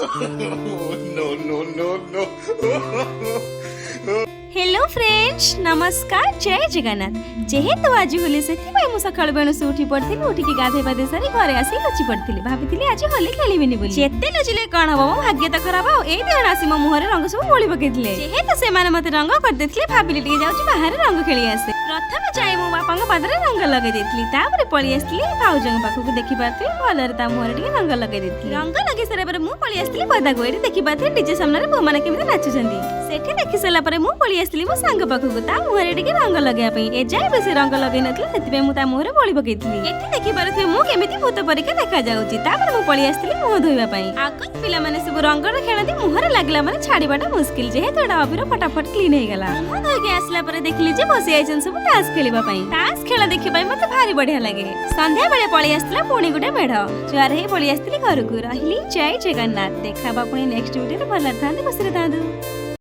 No, no, no, no. Hello friends नमस्कार जय जगन्नाथ जेहेतु आज होली से मु सकाळ बेणु से उठी पड़ती उठिकी गाधे पाधे सारी घरे आसी लुचि पड़ती भाभी आज होली खेलिबिनी बोली जेते लुचिले कौन हम मो भाग्य तो खराब आ ए दिन आसी मो मुहरे रंग सब बोली पकेइथिले जेहेतु से माने मते रंग कर देथिले भाभी टिके जाउची बाहर रंग खेली आसे प्रथम जाई मो बापा को पादरे रंग लगे देथिली तापर पळी आस्तिली भाउजंग पाखु को देखि पाथि भलरे ता मुहरे टिके रंग लगे देथिली रंग लगे सरे पर मु पळी आस्तिली पदा गोइरी देखि पाथि डीजे सामने बो माने केमिति नाचुचंदी सेठी देखि सला पर मु पळी आस्तिली मो सांग पाखु ता मुहरे टिके रंग लगे पई ए जाय बेसी रंग लगे नथले सेति मु ता मुहरे बोली पकेइथिली एठी देखि पारथि मु केमिति भूत परिका देखा जाउची तापर मु पळी आस्तिली मुह धोइबा पई आगत पिला माने सब रंग रे खेलती मुहरे लागला माने छाड़ीबाटा मुश्किल जेहेतु एटा अबिर फटाफट क्लीन हे गला मुह धोइके आसला पर देखली जे बसी आइछन सब तास खेलिबा पई तास खेला देखि पई मते भारी बढ़िया लागे संध्या बेले पळी आस्तिला पुणी गुटे मेढ जुआर हे पळी आस्तिली घर को रहिली जय जगन्नाथ देखा बा पुणी नेक्स्ट वीडियो रे भला थांदे बसरे थांदु।